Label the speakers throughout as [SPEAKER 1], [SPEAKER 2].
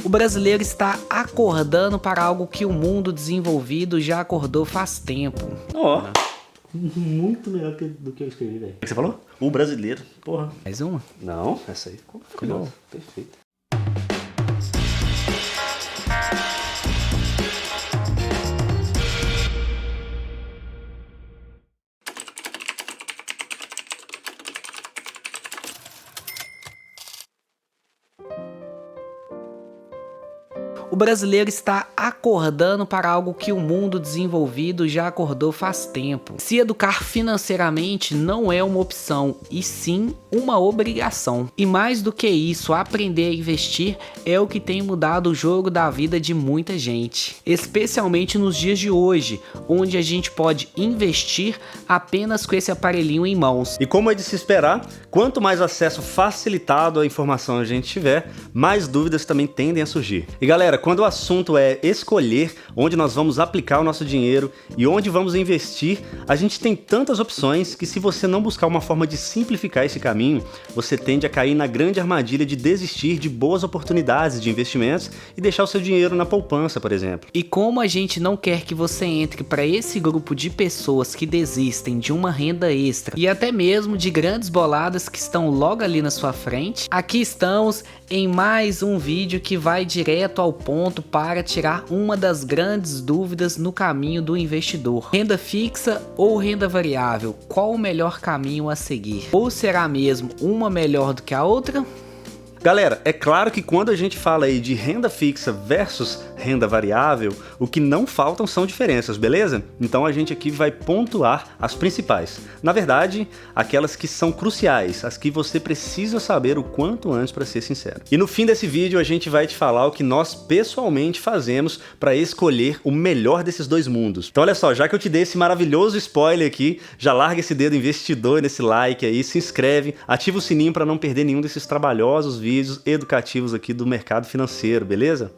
[SPEAKER 1] O brasileiro está acordando para algo que o mundo desenvolvido já acordou faz tempo.
[SPEAKER 2] Ó, muito melhor do que eu escrevi, velho. O que você falou? O brasileiro. Porra.
[SPEAKER 1] Mais uma?
[SPEAKER 2] Não, essa aí ficou maravilhosa. Perfeito.
[SPEAKER 1] O brasileiro está acordando para algo que o mundo desenvolvido já acordou faz tempo. Se educar financeiramente não é uma opção, e sim uma obrigação. E mais do que isso, aprender a investir é o que tem mudado o jogo da vida de muita gente. Especialmente nos dias de hoje, onde a gente pode investir apenas com esse aparelhinho em mãos.
[SPEAKER 2] E como é de se esperar, quanto mais acesso facilitado à informação a gente tiver, mais dúvidas também tendem a surgir. E galera, quando o assunto é escolher onde nós vamos aplicar o nosso dinheiro e onde vamos investir, a gente tem tantas opções que, se você não buscar uma forma de simplificar esse caminho, você tende a cair na grande armadilha de desistir de boas oportunidades de investimentos e deixar o seu dinheiro na poupança, por exemplo.
[SPEAKER 1] E como a gente não quer que você entre para esse grupo de pessoas que desistem de uma renda extra e até mesmo de grandes boladas que estão logo ali na sua frente, aqui estamos em mais um vídeo que vai direto ao ponto para tirar uma das grandes dúvidas no caminho do investidor. Renda fixa ou renda variável? Qual o melhor caminho a seguir? Ou será mesmo uma melhor do que a outra?
[SPEAKER 2] Galera, é claro que quando a gente fala aí de renda fixa versus renda variável, o que não faltam são diferenças, beleza? Então a gente aqui vai pontuar as principais. Na verdade, aquelas que são cruciais, as que você precisa saber o quanto antes, para ser sincero. E no fim desse vídeo a gente vai te falar o que nós pessoalmente fazemos para escolher o melhor desses dois mundos. Então olha só, já que eu te dei esse maravilhoso spoiler aqui, já larga esse dedo investidor nesse like aí, se inscreve, ativa o sininho para não perder nenhum desses trabalhosos vídeos educativos aqui do mercado financeiro, beleza?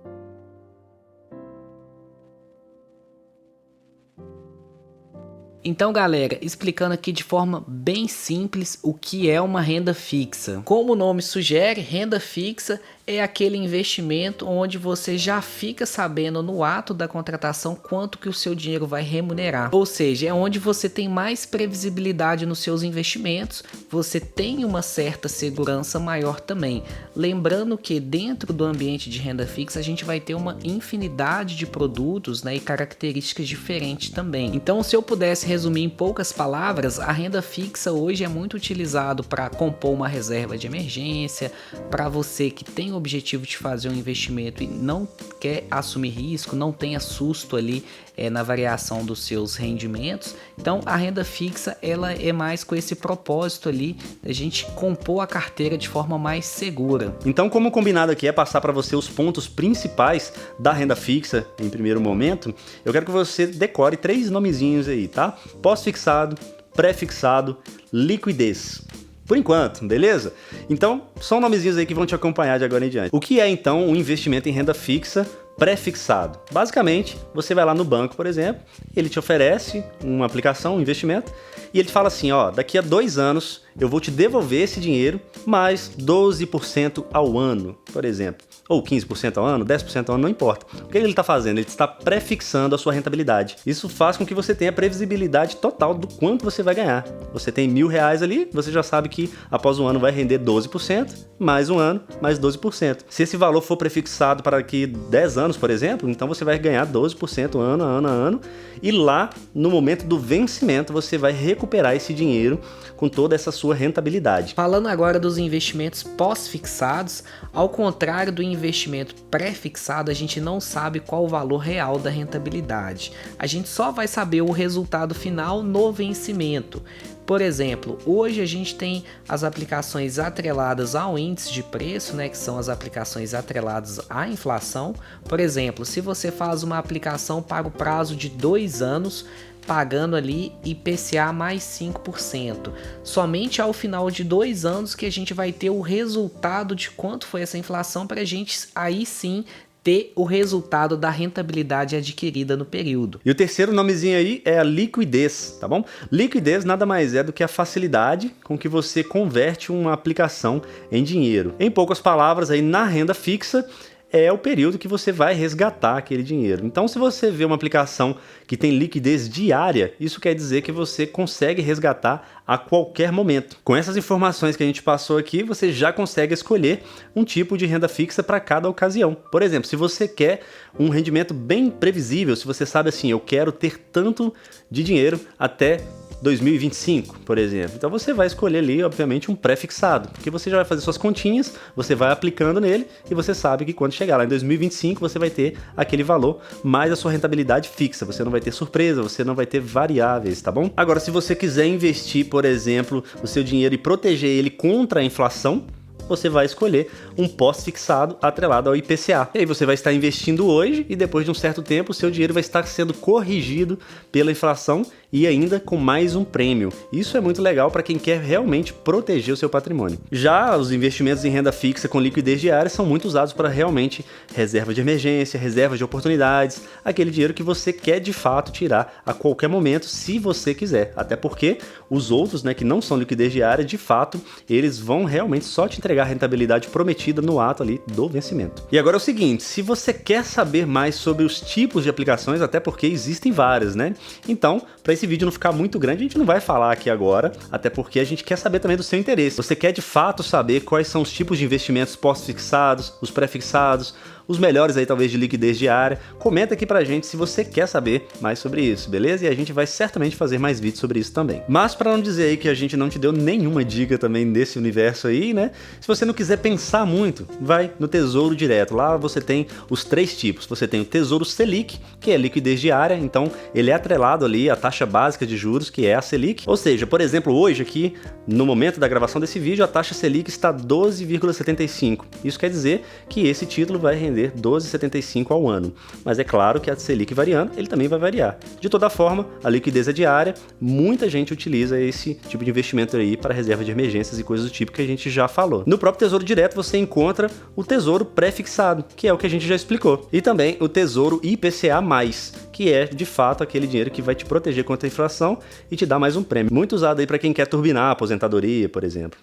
[SPEAKER 1] Então galera, explicando aqui de forma bem simples o que é uma renda fixa. Como o nome sugere, renda fixa é aquele investimento onde você já fica sabendo no ato da contratação quanto que o seu dinheiro vai remunerar. Ou seja, é onde você tem mais previsibilidade nos seus investimentos, você tem uma certa segurança maior também. Lembrando que dentro do ambiente de renda fixa a gente vai ter uma infinidade de produtos, né, e características diferentes também. Então, se eu pudesse resumir em poucas palavras, a renda fixa hoje é muito utilizado para compor uma reserva de emergência, para você que tem o objetivo de fazer um investimento e não quer assumir risco, não tenha susto ali na variação dos seus rendimentos. Então a renda fixa ela é mais com esse propósito ali, a gente compor a carteira de forma mais segura.
[SPEAKER 2] Então, como combinado aqui é passar para você os pontos principais da renda fixa em primeiro momento, eu quero que você decore 3 nomezinhos aí, tá? Pós-fixado, pré-fixado, liquidez. Por enquanto, beleza? Então, são nomezinhos aí que vão te acompanhar de agora em diante. O que é então um investimento em renda fixa pré-fixado? Basicamente, você vai lá no banco, por exemplo, ele te oferece uma aplicação, um investimento, e ele te fala assim, ó, daqui a 2 anos eu vou te devolver esse dinheiro mais 12% ao ano, por exemplo. Ou 15% ao ano, 10% ao ano, não importa. O que ele está fazendo? Ele está pré-fixando a sua rentabilidade. Isso faz com que você tenha previsibilidade total do quanto você vai ganhar. Você tem R$1.000 ali, você já sabe que após um ano vai render 12%, mais um ano, mais 12%. Se esse valor for prefixado para daqui 10 anos, por exemplo, então você vai ganhar 12% ano a ano a ano, e lá, no momento do vencimento, você vai recuperar esse dinheiro com toda essa sua rentabilidade.
[SPEAKER 1] Falando agora dos investimentos pós-fixados, ao contrário do investimento pré-fixado, a gente não sabe qual o valor real da rentabilidade. A gente só vai saber o resultado final no vencimento. Por exemplo, hoje a gente tem as aplicações atreladas ao índice de preço, né, que são as aplicações atreladas à inflação. Por exemplo, se você faz uma aplicação para o prazo de 2 anos, pagando ali IPCA mais 5%. Somente ao final de 2 anos que a gente vai ter o resultado de quanto foi essa inflação para a gente aí sim ter o resultado da rentabilidade adquirida no período.
[SPEAKER 2] E o terceiro nomezinho aí é a liquidez, tá bom? Liquidez nada mais é do que a facilidade com que você converte uma aplicação em dinheiro. Em poucas palavras, aí na renda fixa, é o período que você vai resgatar aquele dinheiro. Então, se você vê uma aplicação que tem liquidez diária, isso quer dizer que você consegue resgatar a qualquer momento. Com essas informações que a gente passou aqui, você já consegue escolher um tipo de renda fixa para cada ocasião. Por exemplo, se você quer um rendimento bem previsível, se você sabe assim, eu quero ter tanto de dinheiro até 2025, por exemplo. Então você vai escolher ali, obviamente, um pré-fixado, porque você já vai fazer suas continhas, você vai aplicando nele e você sabe que quando chegar lá em 2025 você vai ter aquele valor mais a sua rentabilidade fixa. Você não vai ter surpresa, você não vai ter variáveis, tá bom? Agora, se você quiser investir, por exemplo, o seu dinheiro e proteger ele contra a inflação, você vai escolher um pós-fixado atrelado ao IPCA. E aí você vai estar investindo hoje e depois de um certo tempo o seu dinheiro vai estar sendo corrigido pela inflação e ainda com mais um prêmio. Isso é muito legal para quem quer realmente proteger o seu patrimônio. Já os investimentos em renda fixa com liquidez diária são muito usados para realmente reserva de emergência, reserva de oportunidades, aquele dinheiro que você quer de fato tirar a qualquer momento, se você quiser. Até porque os outros, né, que não são liquidez diária, de fato, eles vão realmente só te entregar a rentabilidade prometida no ato ali do vencimento. E agora é o seguinte, se você quer saber mais sobre os tipos de aplicações, até porque existem várias, né? Então, para esse vídeo não ficar muito grande, a gente não vai falar aqui agora, até porque a gente quer saber também do seu interesse. Você quer de fato saber quais são os tipos de investimentos pós-fixados, os pré-fixados, os melhores aí talvez de liquidez diária? Comenta aqui pra gente se você quer saber mais sobre isso, beleza? E a gente vai certamente fazer mais vídeos sobre isso também. Mas para não dizer aí que a gente não te deu nenhuma dica também desse universo aí, né? Se você não quiser pensar muito, vai no Tesouro Direto. Lá você tem os 3 tipos. Você tem o Tesouro Selic, que é liquidez diária, então ele é atrelado ali à taxa básica de juros, que é a Selic. Ou seja, por exemplo, hoje aqui, no momento da gravação desse vídeo, a taxa Selic está 12,75. Isso quer dizer que esse título vai render 12,75 ao ano. Mas é claro que a Selic variando, ele também vai variar. De toda forma, a liquidez é diária, muita gente utiliza esse tipo de investimento aí para reserva de emergências e coisas do tipo que a gente já falou. No próprio Tesouro Direto você encontra o Tesouro Pré-fixado, que é o que a gente já explicou. E também o Tesouro IPCA+, que é de fato aquele dinheiro que vai te proteger contra a inflação e te dar mais um prêmio. Muito usado aí para quem quer turbinar a aposentadoria, por exemplo.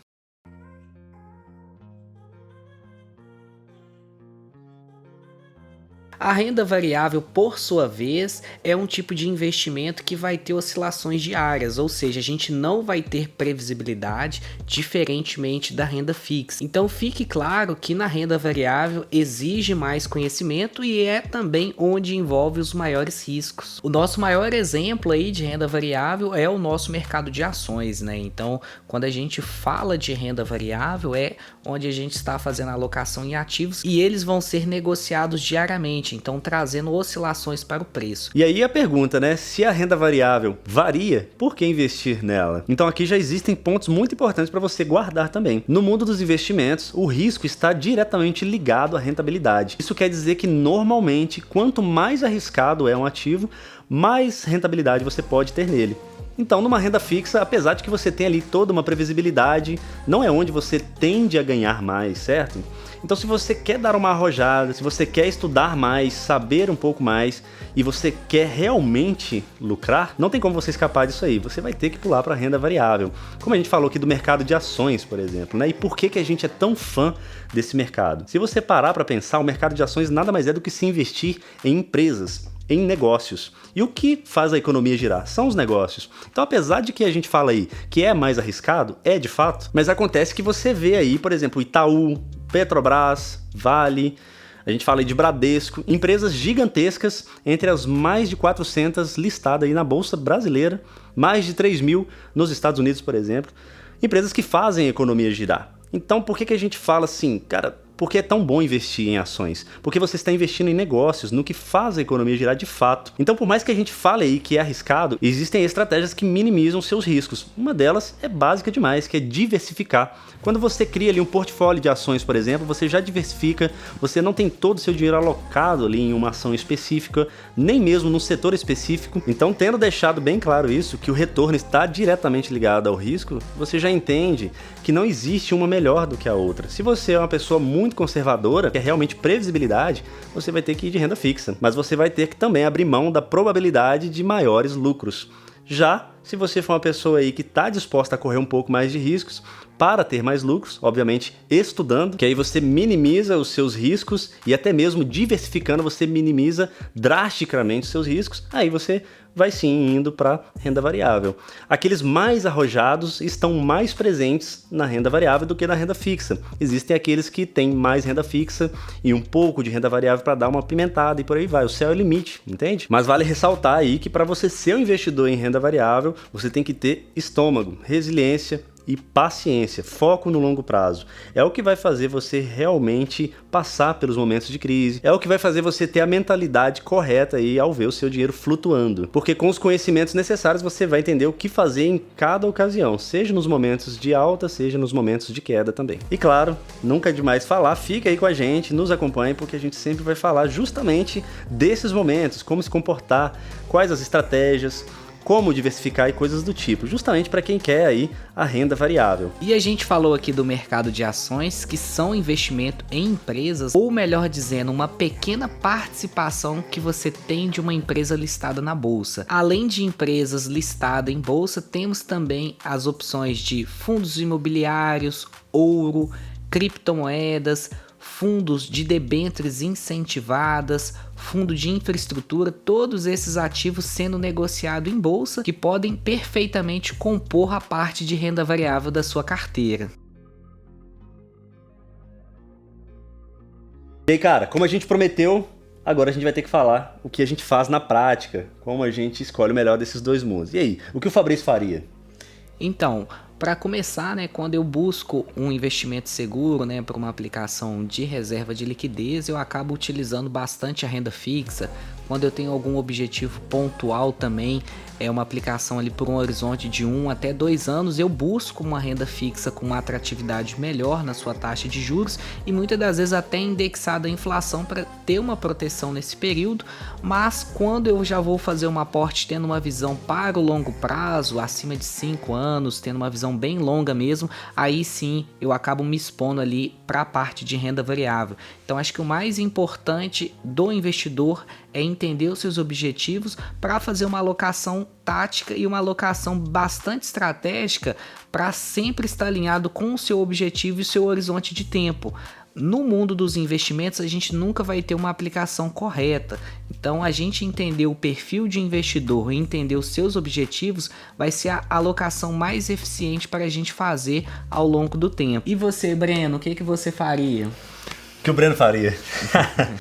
[SPEAKER 1] A renda variável, por sua vez, é um tipo de investimento que vai ter oscilações diárias, ou seja, a gente não vai ter previsibilidade diferentemente da renda fixa. Então fique claro que na renda variável exige mais conhecimento e é também onde envolve os maiores riscos. O nosso maior exemplo aí de renda variável é o nosso mercado de ações, né? Então, quando a gente fala de renda variável, é onde a gente está fazendo alocação em ativos e eles vão ser negociados diariamente, então trazendo oscilações para o preço.
[SPEAKER 2] E aí a pergunta, né? Se a renda variável varia, por que investir nela? Então aqui já existem pontos muito importantes para você guardar também. No mundo dos investimentos, o risco está diretamente ligado à rentabilidade. Isso quer dizer que normalmente, quanto mais arriscado é um ativo, mais rentabilidade você pode ter nele. Então, numa renda fixa, apesar de que você tem ali toda uma previsibilidade, não é onde você tende a ganhar mais, certo? Então, se você quer dar uma arrojada, se você quer estudar mais, saber um pouco mais e você quer realmente lucrar, não tem como você escapar disso aí. Você vai ter que pular para a renda variável. Como a gente falou aqui do mercado de ações, por exemplo, né? E por que a gente é tão fã desse mercado? Se você parar para pensar, o mercado de ações nada mais é do que se investir em empresas, em negócios. E o que faz a economia girar? São os negócios. Então, apesar de que a gente fala aí que é mais arriscado, é de fato, mas acontece que você vê aí, por exemplo, Itaú, Petrobras, Vale, a gente fala aí de Bradesco, empresas gigantescas, entre as mais de 400 listadas aí na Bolsa Brasileira, mais de 3 mil nos Estados Unidos, por exemplo, empresas que fazem a economia girar. Então, por que a gente fala assim, cara, por que é tão bom investir em ações? Porque você está investindo em negócios, no que faz a economia girar de fato. Então, por mais que a gente fale aí que é arriscado, existem estratégias que minimizam seus riscos. Uma delas é básica demais, que é diversificar. Quando você cria ali um portfólio de ações, por exemplo, você já diversifica, você não tem todo o seu dinheiro alocado ali em uma ação específica, nem mesmo num setor específico. Então, tendo deixado bem claro isso, que o retorno está diretamente ligado ao risco, você já entende que não existe uma melhor do que a outra. Se você é uma pessoa muito conservadora, que é realmente previsibilidade, você vai ter que ir de renda fixa, mas você vai ter que também abrir mão da probabilidade de maiores lucros. Já se você for uma pessoa aí que está disposta a correr um pouco mais de riscos, para ter mais lucros, obviamente estudando, que aí você minimiza os seus riscos e até mesmo diversificando você minimiza drasticamente os seus riscos, aí você vai sim indo para renda variável. Aqueles mais arrojados estão mais presentes na renda variável do que na renda fixa. Existem aqueles que têm mais renda fixa e um pouco de renda variável para dar uma pimentada e por aí vai. O céu é o limite, entende? Mas vale ressaltar aí que para você ser um investidor em renda variável, você tem que ter estômago, resiliência e paciência, foco no longo prazo. É o que vai fazer você realmente passar pelos momentos de crise, é o que vai fazer você ter a mentalidade correta aí ao ver o seu dinheiro flutuando. Porque com os conhecimentos necessários você vai entender o que fazer em cada ocasião, seja nos momentos de alta, seja nos momentos de queda também. E claro, nunca é demais falar, fica aí com a gente, nos acompanhe, porque a gente sempre vai falar justamente desses momentos, como se comportar, quais as estratégias, como diversificar e coisas do tipo, justamente para quem quer aí a renda variável.
[SPEAKER 1] E a gente falou aqui do mercado de ações, que são investimento em empresas, ou melhor dizendo, uma pequena participação que você tem de uma empresa listada na bolsa. Além de empresas listadas em bolsa, temos também as opções de fundos imobiliários, ouro, criptomoedas, fundos de debêntures incentivadas, fundo de infraestrutura, todos esses ativos sendo negociados em bolsa que podem perfeitamente compor a parte de renda variável da sua carteira.
[SPEAKER 2] E aí, cara, como a gente prometeu, agora a gente vai ter que falar o que a gente faz na prática, como a gente escolhe o melhor desses dois mundos. E aí, o que o Fabrício faria?
[SPEAKER 1] Então, para começar, quando eu busco um investimento seguro, para uma aplicação de reserva de liquidez, eu acabo utilizando bastante a renda fixa. Quando eu tenho algum objetivo pontual também, é uma aplicação ali por um horizonte de 1 até 2 anos, eu busco uma renda fixa com uma atratividade melhor na sua taxa de juros e muitas das vezes até indexada à inflação para ter uma proteção nesse período, mas quando eu já vou fazer um aporte tendo uma visão para o longo prazo, acima de 5 anos, tendo uma visão bem longa mesmo, aí sim eu acabo me expondo ali para a parte de renda variável. Então acho que o mais importante do investidor é entender os seus objetivos para fazer uma alocação tática e uma alocação bastante estratégica para sempre estar alinhado com o seu objetivo e o seu horizonte de tempo. No mundo dos investimentos, a gente nunca vai ter uma aplicação correta. Então, a gente entender o perfil de investidor e entender os seus objetivos vai ser a alocação mais eficiente para a gente fazer ao longo do tempo. E você, Breno, o que você faria?
[SPEAKER 2] O que o Breno faria?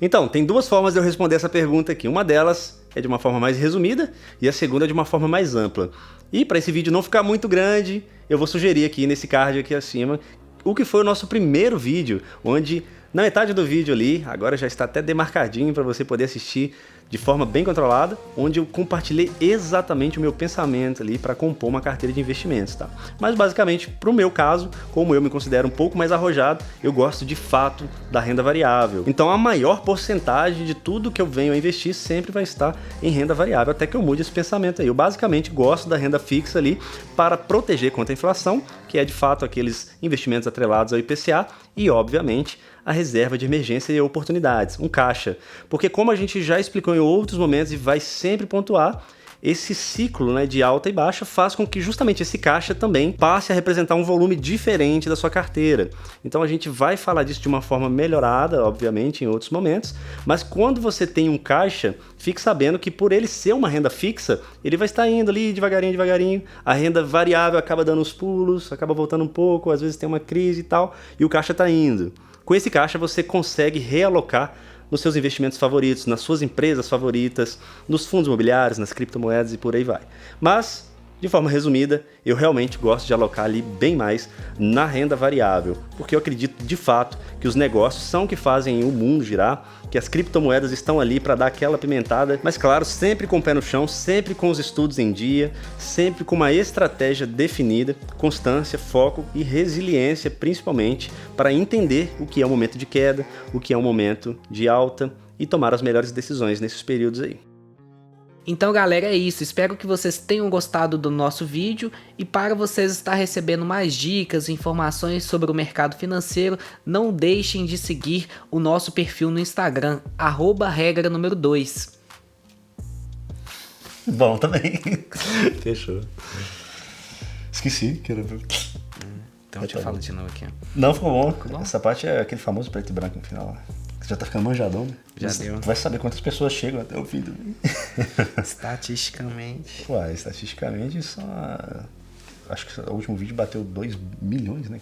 [SPEAKER 2] Então, tem duas formas de eu responder essa pergunta aqui. Uma delas é de uma forma mais resumida e a segunda é de uma forma mais ampla. E para esse vídeo não ficar muito grande, eu vou sugerir aqui nesse card aqui acima o que foi o nosso primeiro vídeo, onde na metade do vídeo ali, agora já está até demarcadinho para você poder assistir de forma bem controlada, onde eu compartilhei exatamente o meu pensamento ali para compor uma carteira de investimentos, tá? Mas basicamente, para o meu caso, como eu me considero um pouco mais arrojado, eu gosto de fato da renda variável. Então a maior porcentagem de tudo que eu venho a investir sempre vai estar em renda variável, até que eu mude esse pensamento aí. Eu basicamente gosto da renda fixa ali para proteger contra a inflação, que é de fato aqueles investimentos atrelados ao IPCA e, obviamente, a reserva de emergência e oportunidades, um caixa. Porque como a gente já explicou em outros momentos e vai sempre pontuar, esse ciclo de alta e baixa faz com que justamente esse caixa também passe a representar um volume diferente da sua carteira. Então a gente vai falar disso de uma forma melhorada, obviamente, em outros momentos, mas quando você tem um caixa, fique sabendo que por ele ser uma renda fixa, ele vai estar indo ali devagarinho, devagarinho, a renda variável acaba dando uns pulos, acaba voltando um pouco, às vezes tem uma crise e tal, e o caixa está indo. Com esse caixa você consegue realocar nos seus investimentos favoritos, nas suas empresas favoritas, nos fundos imobiliários, nas criptomoedas e por aí vai. Mas, de forma resumida, eu realmente gosto de alocar ali bem mais na renda variável, porque eu acredito de fato que os negócios são o que fazem o mundo girar, que as criptomoedas estão ali para dar aquela pimentada, mas claro, sempre com o pé no chão, sempre com os estudos em dia, sempre com uma estratégia definida, constância, foco e resiliência, principalmente para entender o que é o momento de queda, o que é o momento de alta e tomar as melhores decisões nesses períodos aí.
[SPEAKER 1] Então galera, é isso, espero que vocês tenham gostado do nosso vídeo e para vocês estar recebendo mais dicas e informações sobre o mercado financeiro, não deixem de seguir o nosso perfil no Instagram, @regra número 2.
[SPEAKER 2] Bom também. Fechou. Esqueci que era...
[SPEAKER 1] Então deixa eu falar de novo aqui.
[SPEAKER 2] Não, ficou bom. Essa parte é aquele famoso preto e branco no final. Você já tá ficando manjadão, né?
[SPEAKER 1] Já deu.
[SPEAKER 2] Tu vai saber quantas pessoas chegam até o fim do vídeo.
[SPEAKER 1] Estatisticamente.
[SPEAKER 2] Ué, estatisticamente só... Acho que o último vídeo bateu 2 milhões, né?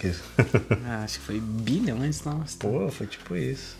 [SPEAKER 1] Acho que foi bilhões, nossa.
[SPEAKER 2] Pô, foi tipo isso.